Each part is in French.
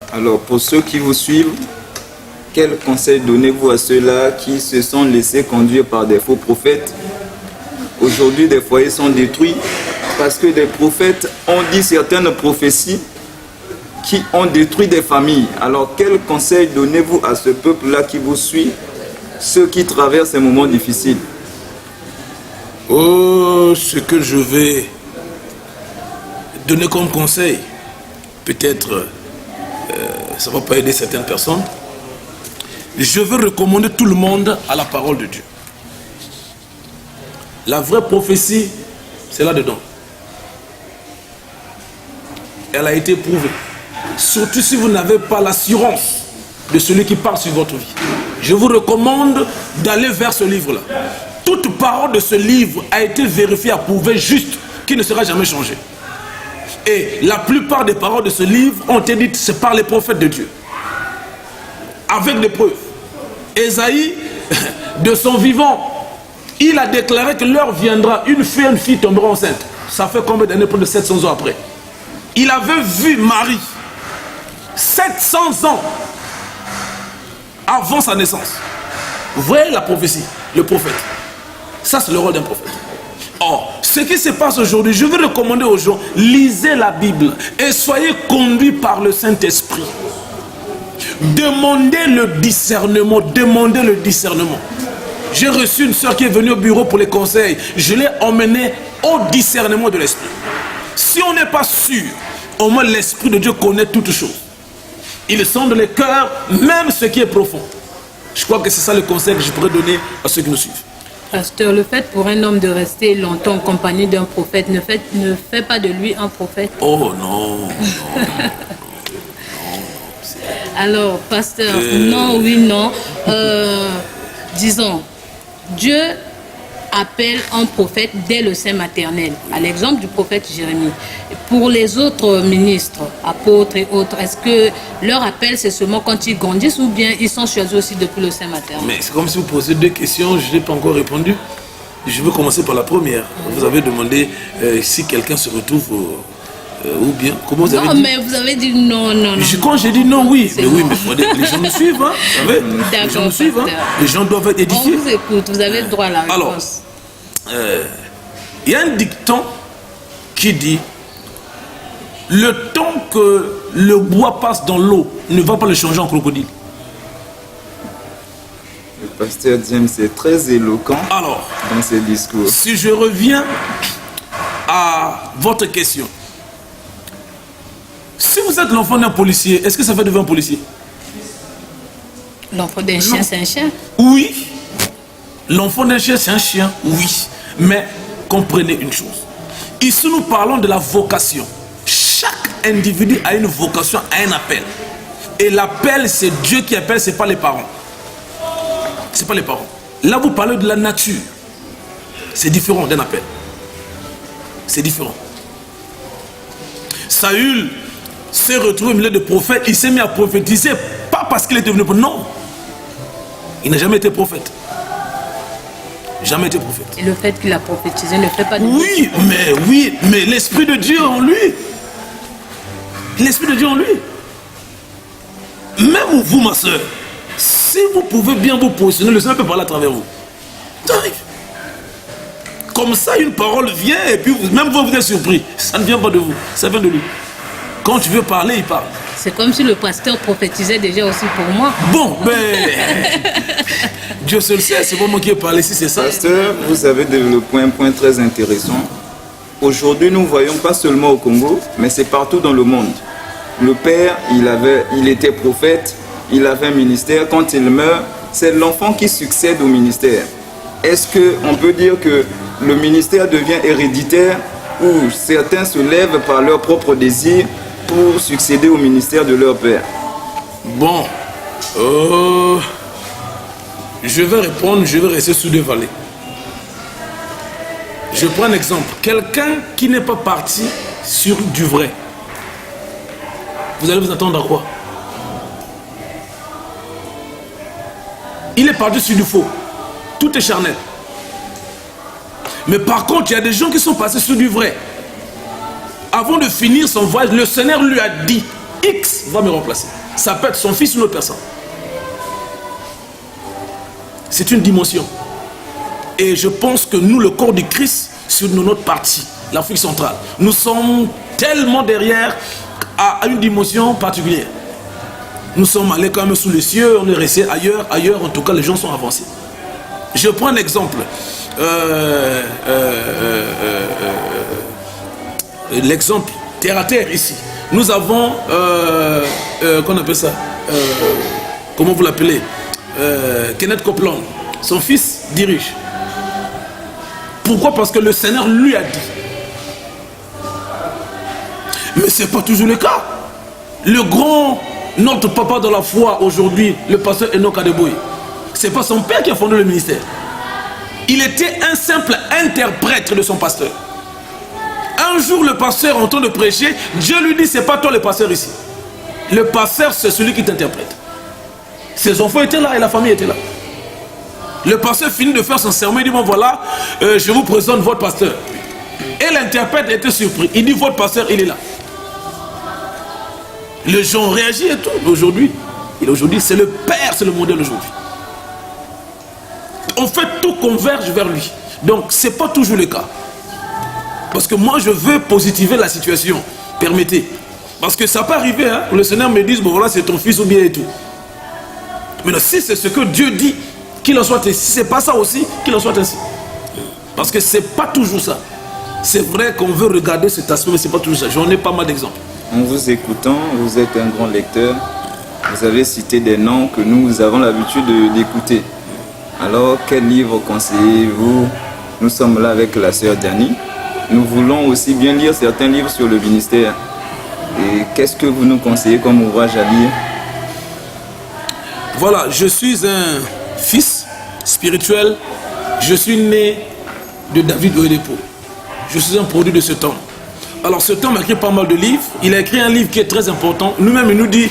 Alors, pour ceux qui vous suivent, quel conseil donnez-vous à ceux-là qui se sont laissés conduire par des faux prophètes? Aujourd'hui, des foyers sont détruits parce que des prophètes ont dit certaines prophéties qui ont détruit des familles. Alors, quel conseil donnez-vous à ce peuple-là qui vous suit, ceux qui traversent ces moments difficiles? Oh, ce que je vais donner comme conseil, peut-être ça ne va pas aider certaines personnes. Je veux recommander tout le monde à la parole de Dieu. La vraie prophétie, c'est là-dedans. Elle a été prouvée. Surtout si vous n'avez pas l'assurance de celui qui parle sur votre vie. Je vous recommande d'aller vers ce livre-là. Toute parole de ce livre a été vérifiée, approuvée, juste, qui ne sera jamais changée. Et la plupart des paroles de ce livre ont été dites, c'est par les prophètes de Dieu. Avec des preuves. Ésaïe, de son vivant, il a déclaré que l'heure viendra, une fille tombera enceinte. Ça fait combien d'années? Plus de 700 ans après. Il avait vu Marie 700 ans avant sa naissance. Vous voyez la prophétie, le prophète. Ça, c'est le rôle d'un prophète. Or, ce qui se passe aujourd'hui, je veux recommander aux gens, lisez la Bible et soyez conduits par le Saint-Esprit. Demandez le discernement, demandez le discernement. J'ai reçu une soeur qui est venue au bureau pour les conseils. Je l'ai emmenée au discernement de l'Esprit. Si on n'est pas sûr, au moins l'Esprit de Dieu connaît toutes choses. Il sonde les cœurs, même ce qui est profond. Je crois que c'est ça le conseil que je pourrais donner à ceux qui nous suivent. Pasteur, le fait pour un homme de rester longtemps en compagnie d'un prophète ne fait pas de lui un prophète. Oh non, non. Alors, pasteur, non, oui, non. Disons, Dieu appelle un prophète dès le sein maternel, à l'exemple du prophète Jérémie. Pour les autres ministres, apôtres et autres, est-ce que leur appel c'est seulement quand ils grandissent ou bien ils sont choisis aussi depuis le sein maternel? Mais c'est comme si vous posez deux questions, je n'ai pas encore répondu. Je vais commencer par la première. Vous avez demandé si quelqu'un se retrouve ou bien, comment vous avez dit? Non, mais vous avez dit non, non, non. Quand j'ai dit non, oui. Mais oui, mais les gens me suivent, hein, vous savez. Les gens me suivent, hein. Les gens doivent être édifiés. On vous écoute, vous avez le droit à la réponse. Alors, il y a un dicton qui dit le temps que le bois passe dans l'eau ne va pas le changer en crocodile. Le pasteur James est très éloquent Alors, dans ses discours. Si je reviens à votre question, si vous êtes l'enfant d'un policier, est-ce que ça fait de vous un policier? L'enfant d'un chien, c'est un chien? Oui. L'enfant d'un chien, c'est un chien, oui. Mais comprenez une chose. Ici, nous parlons de la vocation. Chaque individu a une vocation, a un appel. Et l'appel, c'est Dieu qui appelle, ce n'est pas les parents. Ce n'est pas les parents. Là, vous parlez de la nature. C'est différent d'un appel. C'est différent. Saül s'est retrouvé au milieu de prophètes. Il s'est mis à prophétiser, pas parce qu'il est devenu prophète. Non. Il n'a jamais été prophète. Jamais été prophète. Et le fait qu'il a prophétisé ne fait pas de oui, mais l'Esprit de Dieu en lui. L'Esprit de Dieu en lui. Même vous, ma soeur, si vous pouvez bien vous positionner, le Seigneur peut parler à travers vous. Ça arrive. Comme ça, une parole vient et puis même vous êtes surpris. Ça ne vient pas de vous, ça vient de lui. Quand tu veux parler, il parle. C'est comme si le pasteur prophétisait déjà aussi pour moi. Bon, mais Dieu seul sait, c'est pas moi qui ai parlé ici, c'est ça. Pasteur, vous avez développé un point très intéressant. Aujourd'hui, nous voyons pas seulement au Congo, mais c'est partout dans le monde. Le père, il était prophète, il avait un ministère. Quand il meurt, c'est l'enfant qui succède au ministère. Est-ce qu'on peut dire que le ministère devient héréditaire ou certains se lèvent par leur propre désir pour succéder au ministère de leur père? Bon, je vais répondre, je vais rester sous deux vallées. Je prends un exemple. Quelqu'un qui n'est pas parti sur du vrai, vous allez vous attendre à quoi? Il est parti sur du faux. Tout est charnel. Mais par contre, il y a des gens qui sont passés sur du vrai. Avant de finir son voyage, le Seigneur lui a dit, X va me remplacer. Ça peut être son fils ou une autre personne. C'est une dimension. Et je pense que nous, le corps du Christ, sur notre partie, l'Afrique centrale, nous sommes tellement derrière à une dimension particulière. Nous sommes allés quand même sous les cieux, on est resté ailleurs, en tout cas les gens sont avancés. Je prends un exemple. L'exemple terre à terre ici. Nous avons, qu'on appelle ça, comment vous l'appelez, Kenneth Copeland, son fils dirige. Pourquoi? Parce que le Seigneur lui a dit. Mais ce n'est pas toujours le cas. Le grand, notre papa de la foi aujourd'hui, le pasteur Enoch Adeboye, ce n'est pas son père qui a fondé le ministère. Il était un simple interprète de son pasteur. Un jour, le pasteur, en train de prêcher, Dieu lui dit, c'est pas toi le pasteur ici. Le pasteur, c'est celui qui t'interprète. Ses enfants étaient là et la famille était là. Le pasteur finit de faire son sermon, il dit, bon voilà, je vous présente votre pasteur. Et l'interprète était surpris. Il dit, votre pasteur, il est là. Les gens réagissent et tout. Aujourd'hui, c'est le père, c'est le modèle aujourd'hui. En fait, tout converge vers lui. Donc, ce n'est pas toujours le cas. Parce que moi, je veux positiver la situation. Permettez. Parce que ça peut arriver, hein, le Seigneur me dise, bon voilà, c'est ton fils ou bien et tout. Mais là, si c'est ce que Dieu dit, qu'il en soit ainsi. Si ce n'est pas ça aussi, qu'il en soit ainsi. Parce que ce n'est pas toujours ça. C'est vrai qu'on veut regarder cet aspect, mais ce n'est pas toujours ça. J'en ai pas mal d'exemples. En vous écoutant, vous êtes un grand lecteur. Vous avez cité des noms que nous avons l'habitude d'écouter. Alors, quel livre conseillez-vous? Nous sommes là avec la sœur Diani. Nous voulons aussi bien lire certains livres sur le ministère. Et qu'est-ce que vous nous conseillez comme ouvrage à lire? Voilà, je suis un fils spirituel. Je suis né de David Oyedepo. Je suis un produit de ce temps. Alors ce temps a écrit pas mal de livres. Il a écrit un livre qui est très important. Nous-mêmes, il nous dit,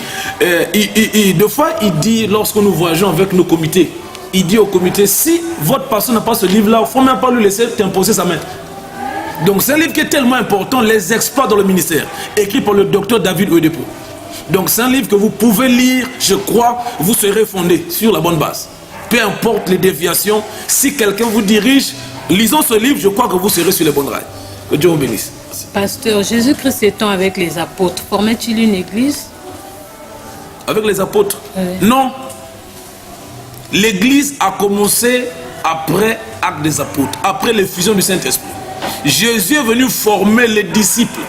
deux fois, il dit, lorsque nous voyageons avec nos comités, il dit au comité, si votre personne n'a pas ce livre-là, il ne faut même pas lui laisser t'imposer sa main. Donc c'est un livre qui est tellement important, les exploits dans le ministère, écrit par le docteur David Oyedepo. Donc c'est un livre que vous pouvez lire, je crois, vous serez fondé sur la bonne base. Peu importe les déviations, si quelqu'un vous dirige, lisons ce livre, je crois que vous serez sur les bonnes rails. Que Dieu vous bénisse. Pasteur, Jésus-Christ étant avec les apôtres, formait-il une église? Avec les apôtres? Non. L'église a commencé après Actes des apôtres, après l'effusion du Saint-Esprit. Jésus est venu former les disciples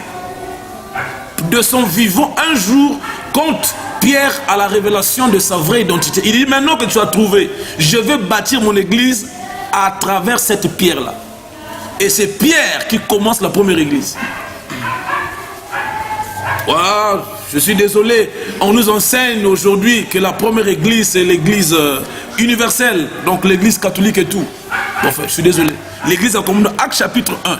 de son vivant. Un jour, quand Pierre a la révélation de sa vraie identité, il dit, maintenant que tu as trouvé, je vais bâtir mon église à travers cette pierre-là. Et c'est Pierre qui commence la première église. Wow, je suis désolé, on nous enseigne aujourd'hui que la première église, c'est l'église universelle, donc l'église catholique et tout. Enfin, je suis désolé. L'église a commencé dans Actes chapitre 1.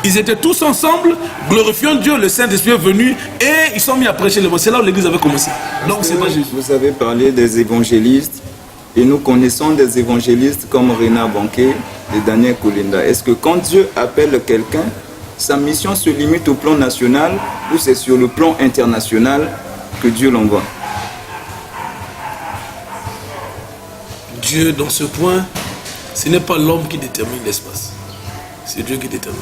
Ils étaient tous ensemble, glorifiant Dieu, le Saint-Esprit est venu et ils sont mis à prêcher le mot. C'est là où l'église avait commencé. Donc c'est pas juste. Vous avez parlé des évangélistes et nous connaissons des évangélistes comme Renard Banquet et Daniel Kolinda. Est-ce que quand Dieu appelle quelqu'un, sa mission se limite au plan national ou c'est sur le plan international que Dieu l'envoie? Dieu, dans ce point, ce n'est pas l'homme qui détermine l'espace. C'est Dieu qui détermine.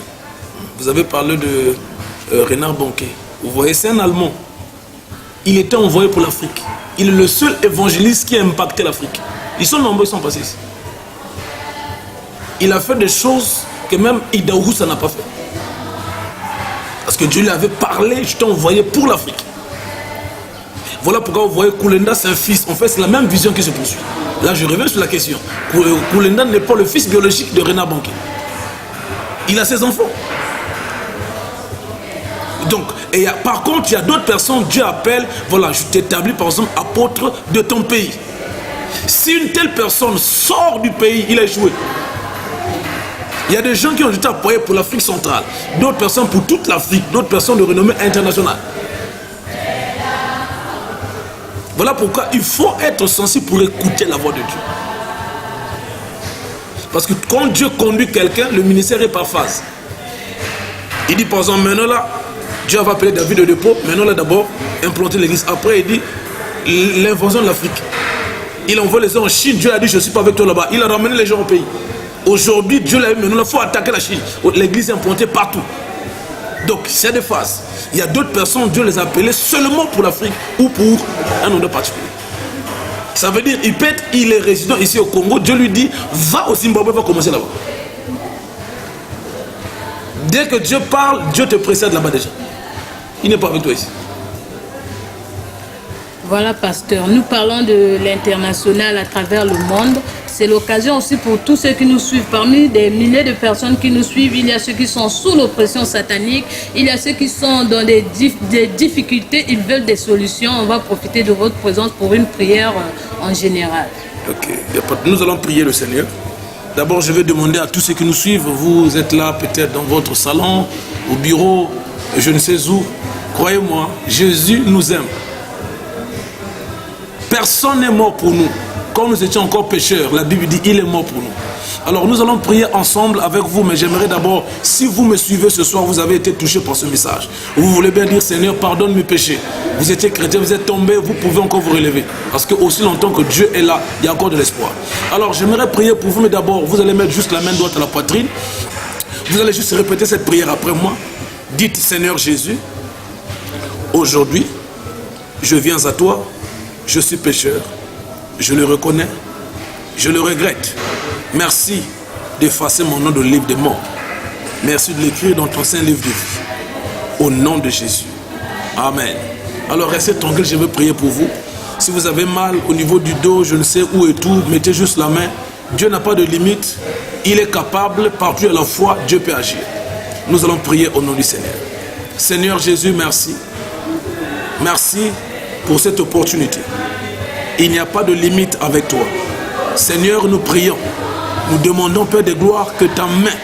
Vous avez parlé de Renard Banquet. Vous voyez, c'est un Allemand. Il était envoyé pour l'Afrique. Il est le seul évangéliste qui a impacté l'Afrique. Ils sont nombreux, ils sont passés ici. Il a fait des choses que même Ida Ouroussa n'a pas fait. Parce que Dieu lui avait parlé, je t'ai envoyé pour l'Afrique. Voilà pourquoi vous voyez Koulenda, c'est un fils. En fait, c'est la même vision qui se poursuit. Là, je reviens sur la question. Koulenda n'est pas le fils biologique de Renard Banquet. Il a ses enfants. Donc, par contre, il y a d'autres personnes, Dieu appelle, voilà, je t'établis par exemple apôtre de ton pays. Si une telle personne sort du pays, il a échoué. Il y a des gens qui ont été appuyés pour l'Afrique centrale, d'autres personnes pour toute l'Afrique, d'autres personnes de renommée internationale. Voilà pourquoi il faut être sensible pour écouter la voix de Dieu. Parce que quand Dieu conduit quelqu'un, le ministère est par phase. Il dit par exemple, maintenant là, Dieu va appeler David Oyedepo, maintenant là d'abord, implanter l'église. Après, il dit l'invasion de l'Afrique. Il envoie les gens en Chine. Dieu a dit, je ne suis pas avec toi là-bas. Il a ramené les gens au pays. Aujourd'hui, Dieu l'a dit, mais il faut attaquer la Chine. L'église est implantée partout. Donc, c'est des phases. Il y a d'autres personnes, Dieu les a appelées seulement pour l'Afrique ou pour un endroit particulier. Ça veut dire, il est résident ici au Congo. Dieu lui dit, va au Zimbabwe, va commencer là-bas. Dès que Dieu parle, Dieu te précède là-bas déjà. Il n'est pas avec toi ici. Voilà, pasteur. Nous parlons de l'international à travers le monde. C'est l'occasion aussi pour tous ceux qui nous suivent. Parmi des milliers de personnes qui nous suivent, il y a ceux qui sont sous l'oppression satanique. Il y a ceux qui sont dans des difficultés. Ils veulent des solutions. On va profiter de votre présence pour une prière en général. Ok. Nous allons prier le Seigneur. D'abord, je vais demander à tous ceux qui nous suivent. Vous êtes là peut-être dans votre salon, au bureau, je ne sais où. Croyez-moi, Jésus nous aime. Personne n'est mort pour nous. Quand nous étions encore pécheurs, la Bible dit, il est mort pour nous. Alors nous allons prier ensemble avec vous, mais j'aimerais d'abord, si vous me suivez ce soir, vous avez été touché par ce message. Vous voulez bien dire, Seigneur, pardonne mes péchés. Vous étiez chrétien, vous êtes tombé, vous pouvez encore vous relever. Parce que aussi longtemps que Dieu est là, il y a encore de l'espoir. Alors j'aimerais prier pour vous, mais d'abord, vous allez mettre juste la main droite à la poitrine. Vous allez juste répéter cette prière après moi. Dites, Seigneur Jésus, aujourd'hui, je viens à toi. Je suis pécheur, je le reconnais, je le regrette. Merci d'effacer mon nom de livre des morts. Merci de l'écrire dans ton saint livre de vie. Au nom de Jésus. Amen. Alors restez tranquille, je vais prier pour vous. Si vous avez mal au niveau du dos, je ne sais où et tout, mettez juste la main. Dieu n'a pas de limite. Il est capable, partout à la fois, Dieu peut agir. Nous allons prier au nom du Seigneur. Seigneur Jésus, merci. Merci pour cette opportunité. Il n'y a pas de limite avec toi. Seigneur, nous prions. Nous demandons, Père de gloire, que ta main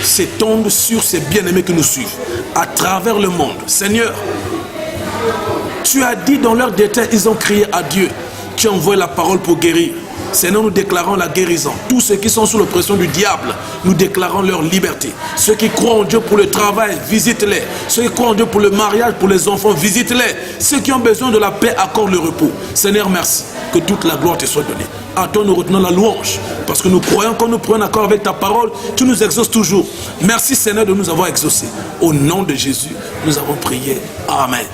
s'étende sur ces bien-aimés qui nous suivent, à travers le monde. Seigneur, tu as dit dans leur détail, ils ont crié à Dieu. Tu as envoyé la parole pour guérir. Seigneur, nous déclarons la guérison. Tous ceux qui sont sous l'oppression du diable, nous déclarons leur liberté. Ceux qui croient en Dieu pour le travail, visite-les. Ceux qui croient en Dieu pour le mariage, pour les enfants, visite-les. Ceux qui ont besoin de la paix, accorde le repos. Seigneur, merci. Que toute la gloire te soit donnée. À toi, nous retenons la louange. Parce que nous croyons, quand nous prenons accord avec ta parole, tu nous exauces toujours. Merci, Seigneur, de nous avoir exaucés. Au nom de Jésus, nous avons prié. Amen.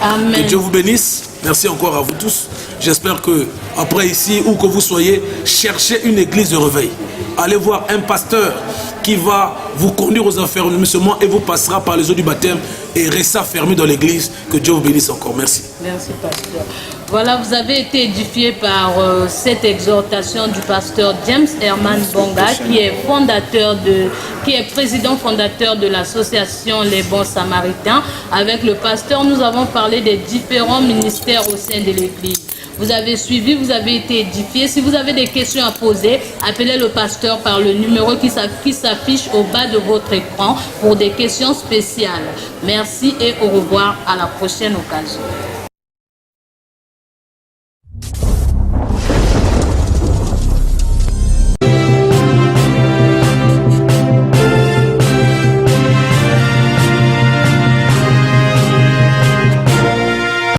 Amen. Que Dieu vous bénisse. Merci encore à vous tous. J'espère que après ici, où que vous soyez, cherchez une église de réveil. Allez voir un pasteur qui va vous conduire aux enfermements et vous passera par les eaux du baptême et restez fermé dans l'église. Que Dieu vous bénisse encore. Merci. Merci, pasteur. Voilà, vous avez été édifié par cette exhortation du pasteur James Herman Bonga, qui est président fondateur de l'association Les Bons Samaritains. Avec le pasteur, nous avons parlé des différents ministères au sein de l'église. Vous avez suivi, vous avez été édifié. Si vous avez des questions à poser, appelez le pasteur par le numéro qui s'affiche au bas de votre écran pour des questions spéciales. Merci et au revoir, à la prochaine occasion.